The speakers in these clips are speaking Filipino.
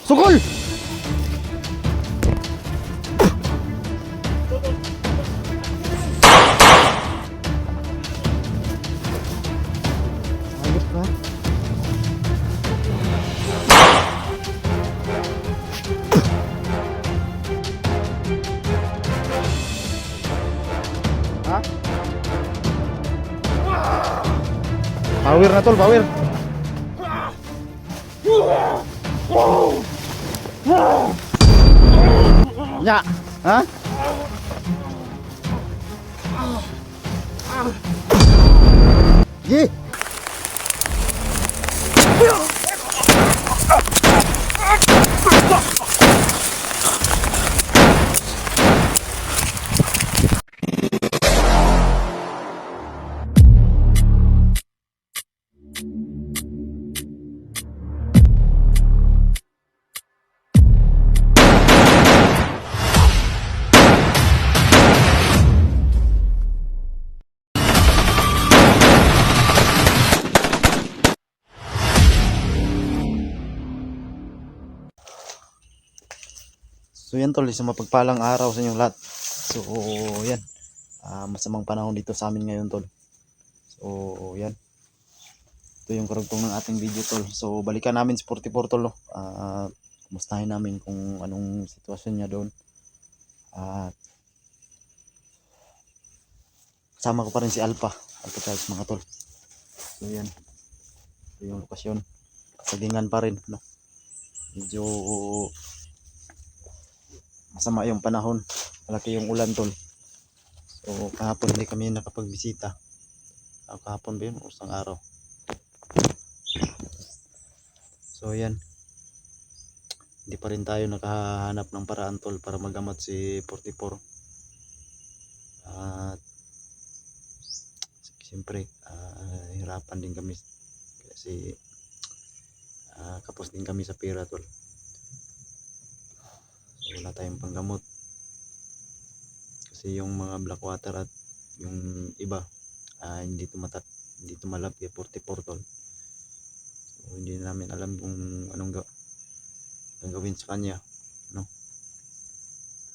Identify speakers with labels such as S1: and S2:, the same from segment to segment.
S1: Sukol! Ayos na. Ha? Power na tol, power. Ya, ha? Ye. So yan tol, isang mapagpalang araw sa inyong lahat. So yan, masamang panahon dito sa amin ngayon tol. So yan, ito yung karugtong ng ating video tol. So balikan namin si 44 tol, no? Kumustahin namin kung anong sitwasyon niya doon. At kasama ko pa rin si Alpha Charles mga tol. So yan, ito yung lokasyon. Kasagingan pa rin, no? Medyo masama yung panahon, malaki yung ulan tol. So kahapon hindi kami nakapagbisita. Kahapon ba yun? Usang araw. So yan, hindi pa rin tayo nakahanap ng paraan tol para magamat si 44. At siyempre hirapan din kami kasi kapos din kami sa pera tol. So wala tayong panggamot kasi yung mga black water at yung iba hindi tumalab kay 44 tol. So hindi namin alam kung anong gagawin sa kanya, no?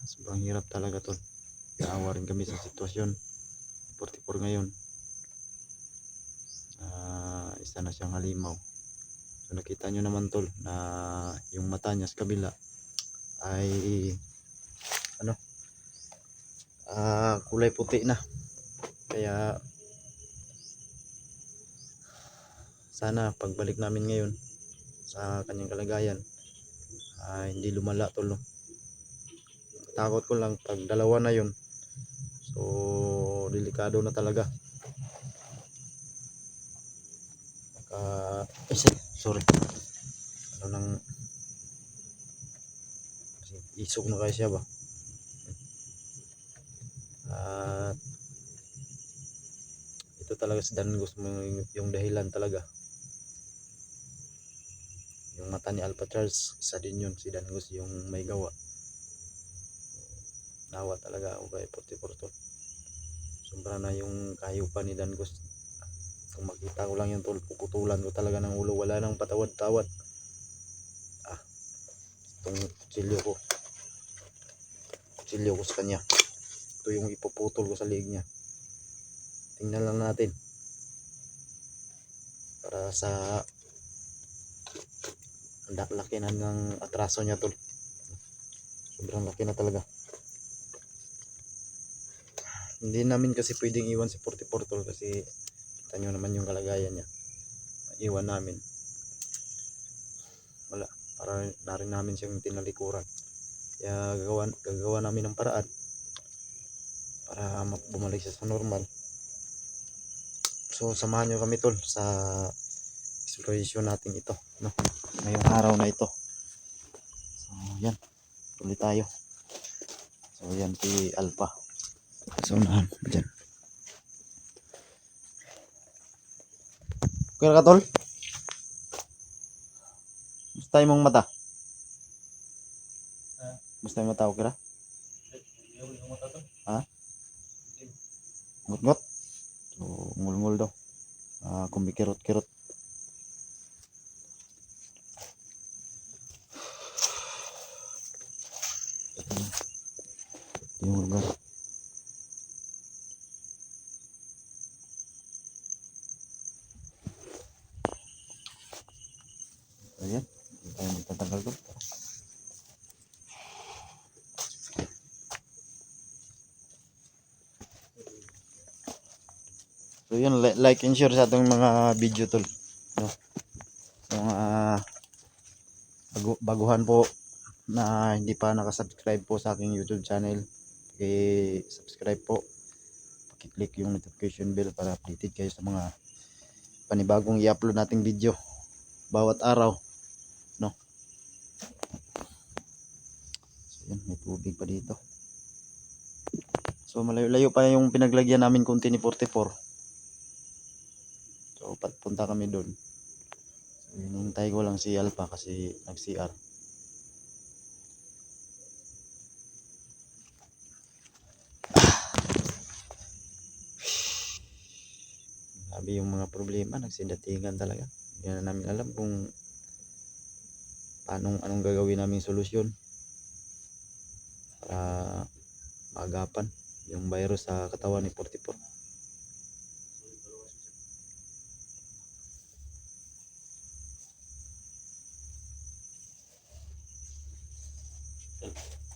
S1: Sobrang hirap talaga tol. Naawa rin kami sa sitwasyon 44 ngayon. Isa na siyang halimaw. So nakita nyo naman tol na yung mata niya sa kabila ay kulay puti na. Kaya sana pagbalik namin ngayon sa kanyang kalagayan hindi lumala tol, no? Takot ko lang pag dalawa na yun, so delikado na talaga. Sorry, isog na kayo siya ba? Ito talaga si Dangos yung dahilan talaga. Yung mata ni Alpha Charles, isa din yun, si Dangos yung may gawa. Nawa talaga ako kay 44 tol. Sombra na yung kahayupan ni Dangos. Kung makita ko lang yung tol, puputulan ko talaga ng ulo. Wala nang patawad-tawad. Itong kutsilyo ko sa kanya. Ito yung ipuputol ko sa liig niya. Tingnan lang natin para sa laki na ng atraso niya tol. Sobrang laki na talaga. Hindi namin kasi pwedeng iwan si 44 tol kasi kita nyo naman yung kalagayan niya. Iwan namin, wala, para na rin namin siyang tinalikuran. Kaya gagawa namin ng paraan para bumalik siya sa normal. So samahan nyo kami tol sa exploration natin ito, no? Ngayong araw na ito. So yan, tuloy tayo. So yan si Alpha sa unahan dyan. Okay ka tol? Basta mong mata? Basta yung mata, okay ra? Ha? Ngot-ngot? So ngul-ngul daw. Kumikirot-kirot. Ito yung lugar. Ayan. Hindi tayo magtatanggal doon. So yun, like and share sa atong mga video tol. No? Yung baguhan po na hindi pa nakasubscribe po sa aking YouTube channel, i-subscribe po. Paki-click yung notification bell para updated kayo sa mga panibagong i-upload nating video bawat araw, no? So yun, may tubig pa dito. So malayo-layo pa yung pinaglagyan namin konti ni 44. So punta kami doon. So hinintay ko lang si Alpha kasi nag-CR. Sabi yung mga problema, nagsidatingan talaga. Hindi na namin alam kung anong gagawin naming solusyon para maagapan yung virus sa katawan ni 44.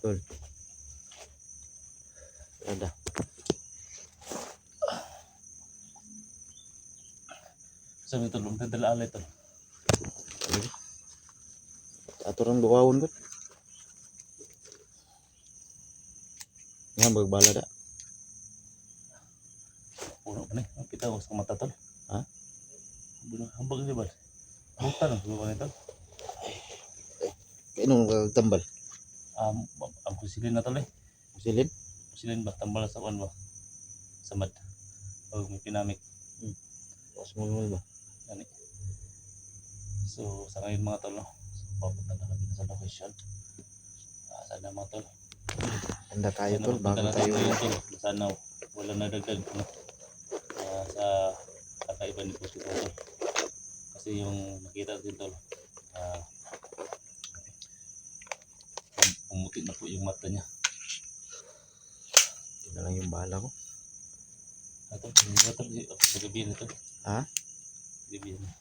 S1: Tol. Ada.
S2: Sabi ito, lumtad dala alay ito.
S1: Aturang buwawon ko. Yan, bagbala da.
S2: Puno pa na eh. Kita ko sa mata ito.
S1: Ha?
S2: Hambag di ba? Buta no, buka nito.
S1: Kainong kagtambal?
S2: Ang kusilin na ito eh.
S1: Silin?
S2: Kusilin ba? Tambal sa kuan ba? Sa mat. Pag may pinamik.
S1: Osmol ba?
S2: Gani. So, sa ngayon mga tol, no? So, papunta na kami sa location. Sana mga tol.
S1: Handa tayo tol,
S2: Sana
S1: bago
S2: mapunta
S1: tayo.
S2: na tol. Sana wala na dagdag no? Sa kakaiba ni Puso tol. Kasi yung nakita din tol, pumuti na po yung mata niya.
S1: Ito na lang yung bala ko.
S2: Ito, yung mata sa gabi na ito.
S1: Ha?
S2: Gabi na.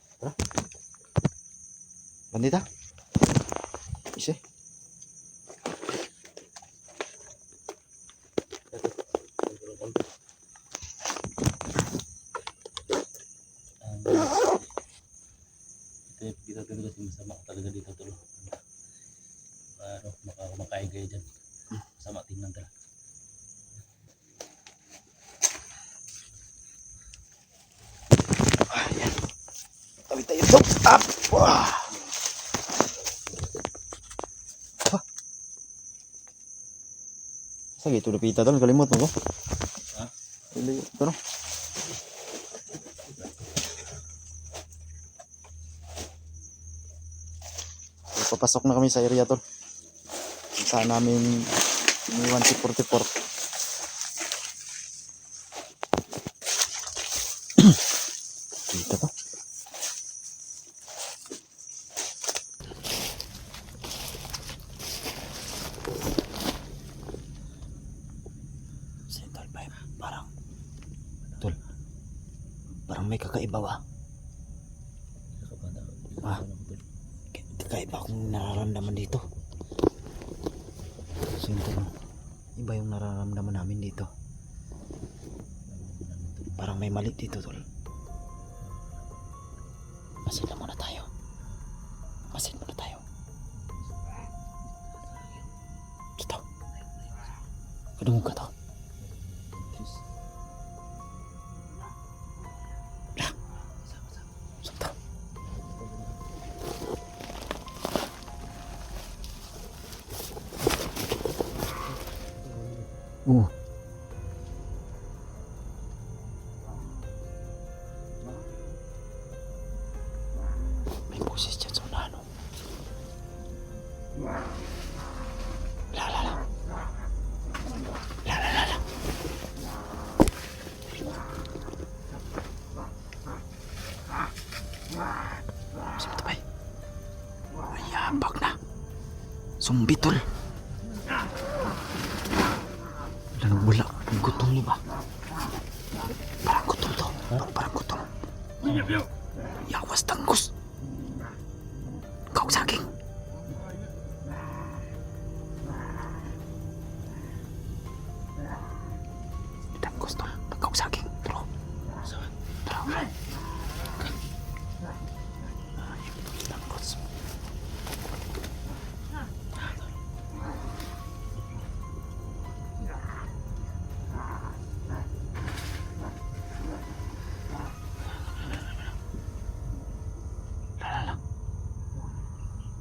S1: Bandita? Isi?
S2: Kita talaga kasi masama talaga dito tulo. Makain kayo dyan. Masama tingnan talaga.
S1: Ayan. Tawid tayo dok. Up! Wah! Sige, ito napita tol. Kalimot mo ko.
S2: Ha?
S1: Ito no. Papasok na kami sa area tol. Saan namin iniwan si 44. Dito to. Tol, parang may kakaiba ba? Kakaiba akong nararamdaman dito. Tol, iba yung nararamdaman namin dito. Parang may mali dito tol. Masin lang muna tayo. Masin muna tayo. Ito. Kadungog ka to. May boses dyan sa unahan. La. Sino to ba? Ay, habak na. Zumbi tol. Nagbula. Gutom mo ba? Parang gutom to. Parang gutom. Yawas tanggus. Kau saging. Tanggus to. Kau saging. Terus. Terus. Tanggus.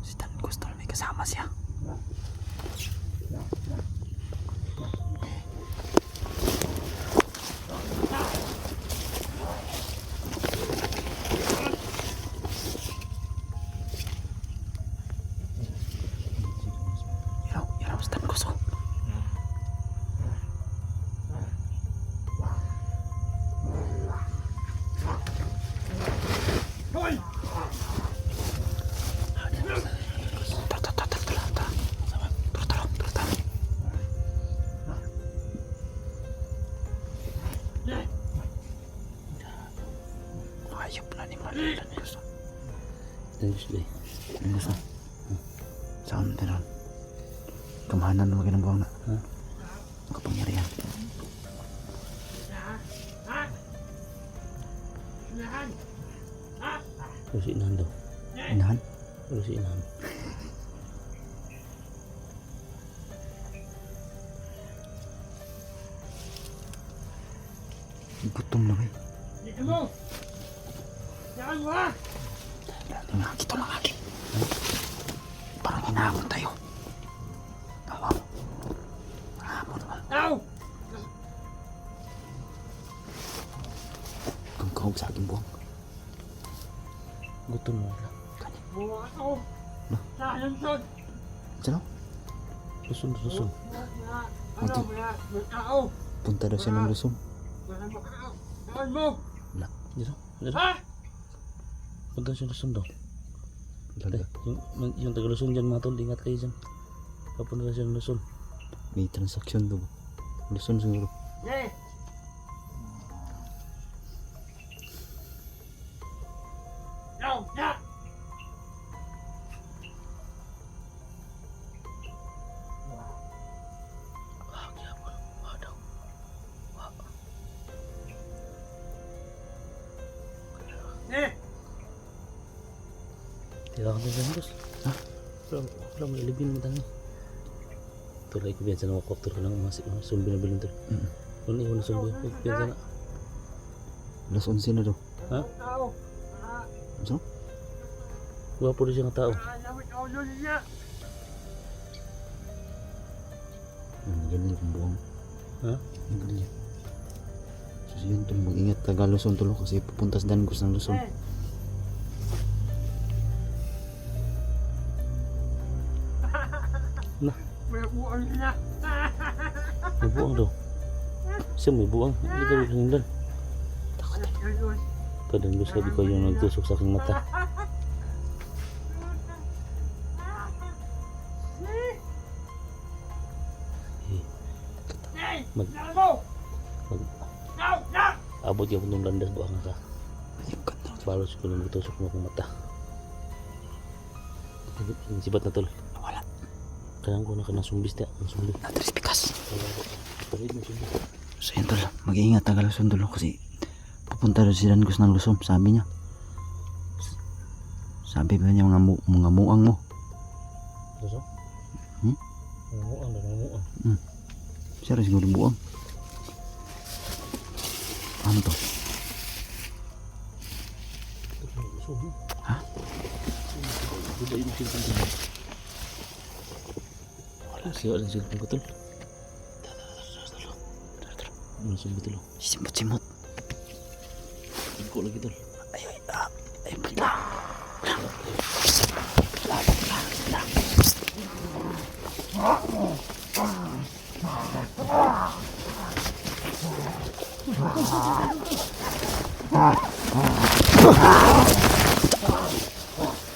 S1: Si Tanggus tol, may kasama siya. Yaraw si Tanggus oh. Hayop na ni Malilan gusto.
S2: Tanggus deh.
S1: Ang gusto. Saan din ron? Kamahanan mo ginang buwang na. Kapangyarihan.
S2: Terus inahan daw.
S1: Inahan?
S2: Terus inahan.
S1: Gutom na ba eh. Dati nga, kita lang akin. Parang hinahamon tayo. Awaw. Hamon ba? Kung kahog sa aking buwang.
S2: Gutom na lang.
S1: Sino?
S2: Lusun, lusun.
S1: Punta daw siya ng Luzon.
S2: Wala. Dito. Dito. Punta siya Luzon daw.
S1: Laga.
S2: Yung taga Luzon dyan mga tol, ingat kayo dyan. Papunta siya ng Luzon.
S1: May transaksyon daw. Luzon siguro.
S2: Tidak akan bisa terus.
S1: Hah?
S2: Belum ilibin mo tanya. Tulay ko biasa ng waktu lang masih sumbi na bilin to. Ini ko na sumbi ko biasa na.
S1: Alas 11 na daw.
S2: Ha?
S1: So?
S2: Gwapo rin siya ng tao.
S1: Ang galing yung buwang.
S2: Ha?
S1: Ang galing. So yun tol, mag-ingat taga Luzon tol kasi pupunta sa Dangos ng Luzon.
S2: Nah. May buang daw. Siya may buang. Hindi ka rin hindan.
S1: Takot.
S2: Kadang gusto sabi ko yung nagtusok sa aking mata. Abot yung punong landas buang ka.
S1: Ayun ka tol.
S2: Balos ko nang nagtusok mo akong mata. Sibat na tol.
S1: Wala.
S2: Kaya ko na ka ng sumbis niya. Ang sumbis.
S1: Natris pikas.
S2: Pagod mo sumbis.
S1: So yun tol, mag-iingat taga Luzon tol kasi pupunta rin si Dangos ng Luzon, sabi niya. Sabi ba niya mga muang mo.
S2: Gusto?
S1: Hmm?
S2: Nangunguan.
S1: Siya rin siguro buang. Ano to? Ha?
S2: Buda yung silpon din. Wala siya ang silpon ko tol. Ano silpon tol?
S1: Simot-simot.
S2: Iko lagi tol.
S1: Ay, bala.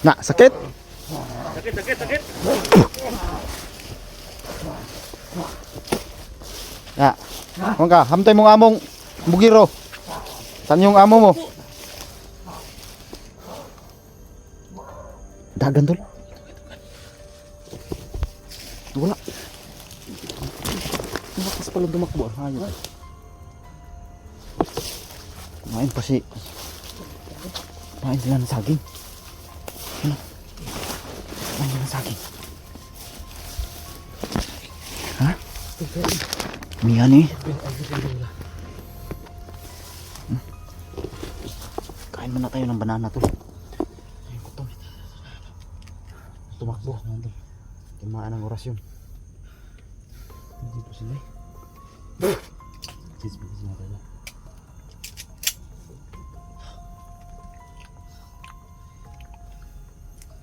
S1: Nak, sakit?
S2: Sakit.
S1: Ya. Huwag ka, hamtay mong among bugiro. Saan yung amo mo? Dagan tol. Wala. Lakas pala dumakbo. Hayop. Kumain pa si. Kumain sila ng saging. Ano? Kumain sila ng saging. Ha? Miyan eh. Kain muna tayo ng banana tol. Ayun ko tol. Tumakbo. Timaan ang oras yun. Hindi po sila eh. Cheese po sila tayo.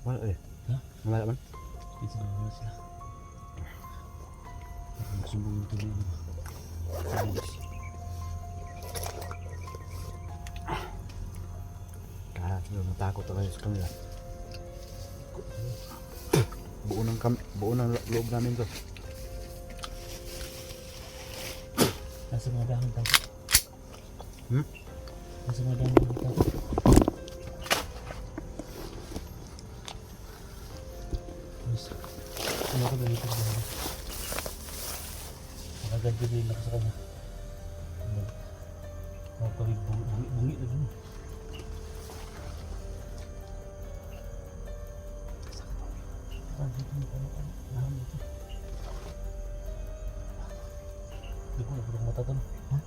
S1: Wala eh. Ha? Wala man? Cheese po sila. Sumbong ito na yun. Natakot ako sa kanila. Buo ng loob namin to.
S2: Nasa mga dahon tayo.
S1: Hmm?
S2: Nasa mga dahon tayo. Ano ko ganito sa kanya? Nakaganda din ako sa kanya. Bungi na dun. Dugo na pulong mata to. Ha?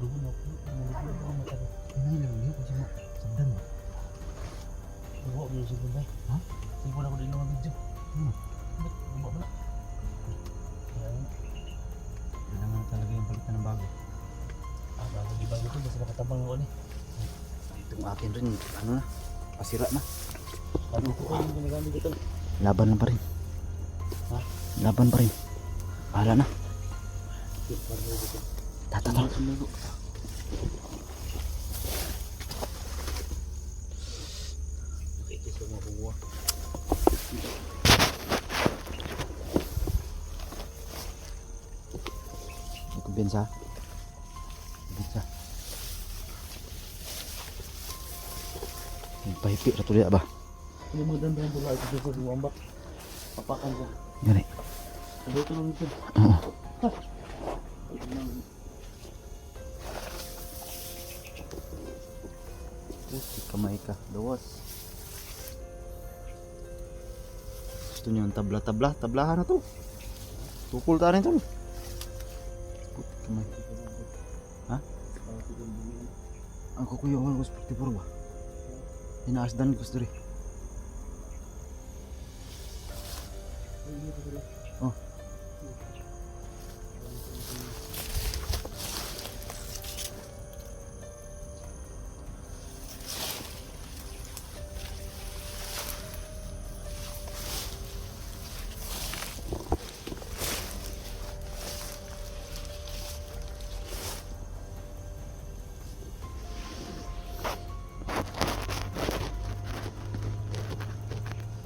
S2: Dugo na pulong mata to.
S1: Ano yung lagi kasi mo? Sandan mo?
S2: Dugo mo yung sigunda.
S1: Ha?
S2: Siguro ako din naman video. Ba't dugo mo na?
S1: Kailangan talaga yung palitan ng bago.
S2: Bago di bago to. Basta nakatabang ako ni.
S1: Itong akin rin, ano na? Pasira na.
S2: Ano ko yung ginagamit ko to?
S1: Laban na pa rin.
S2: Ha?
S1: Laban pa rin. Bahala na. Tata.
S2: Nakikis ko makuha.
S1: Kumpensa. Kumpensa. Pahipi ra tuloy ba?
S2: Ini maganda yung pula ito sa lumambak. Papakan ko.
S1: Gani.
S2: Sabi ito lang ito.
S1: Oo. Kamay ka. Dawas. Gusto niyo yung tabla-tabla? Tablahan na to. Tukul ta rin to. Kamay. Ha? Ang kukuyo ko gusto 54 ba? Inaasdan gusto rin. Oh.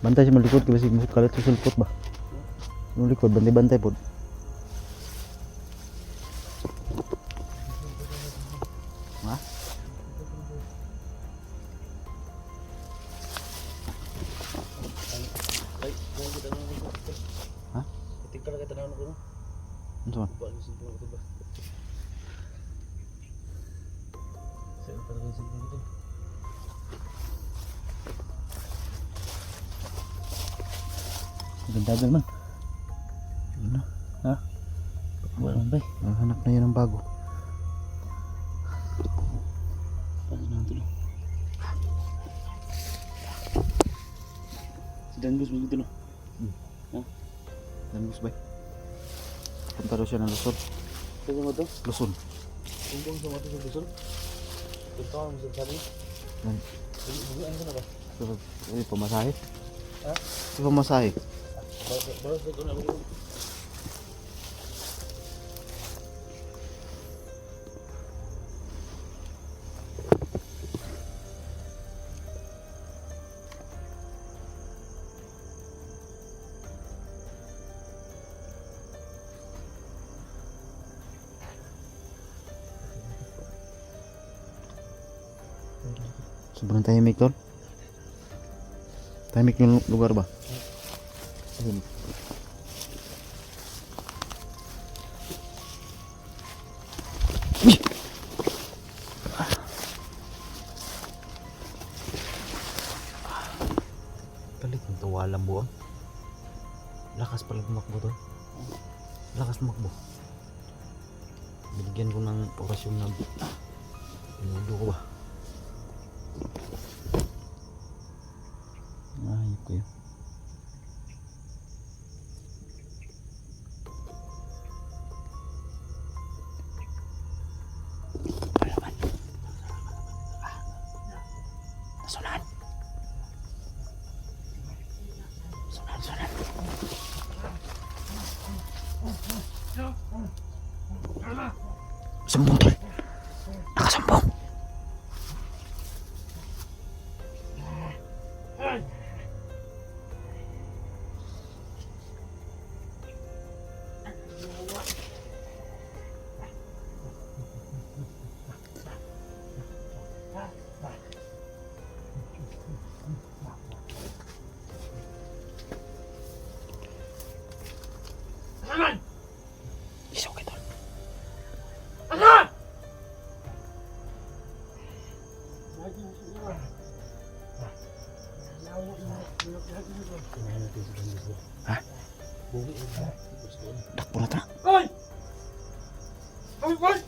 S1: Bantay siya malikod kasi kalit sa sulpot ba? Yung likod, bantay-bantay po. Ha?
S2: Ay, kung kita naman ito.
S1: Ha?
S2: Ketik ka lang kita naman ako no?
S1: Ano saan?
S2: Buwan mo siya ito ba? Saan talaga yung siguro ito?
S1: Ganda naman. Ano? Ha?
S2: Buwan mo ba?
S1: Hanap na yun ng bago.
S2: Paano na ito no? Si Dangus mo ito no?
S1: Dangus ba? Punta daw siya ng Luzon.
S2: Saan mo ito?
S1: Luzon.
S2: Kung bang sumato sa Luzon? Ito ang masasabi? Buwan ko na ba?
S1: Ay, pamasahe.
S2: Ha?
S1: Ay, pamasahe.
S2: Baru sa ito na ako.
S1: Sobrang tahimik tol. Tahimik yung lugar ba? Tahimik. Uy! Balik ng tawalang buwan. Lakas pala tumakbo tol. Lakas tumakbo. Binigyan ko ng orasyon na pinulo ko ba? Ay, ko yun. Palaman. Nasunan. Sunan. Sambung tol. Nakasambung. Isaw kita. Hah? Takbo na ta.
S3: Hoy! Hoy, hoy!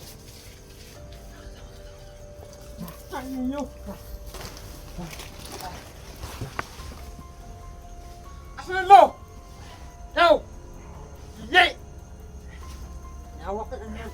S3: Ang inyo! Asan mo? Yaw! Hindi! Yawa ka na niya.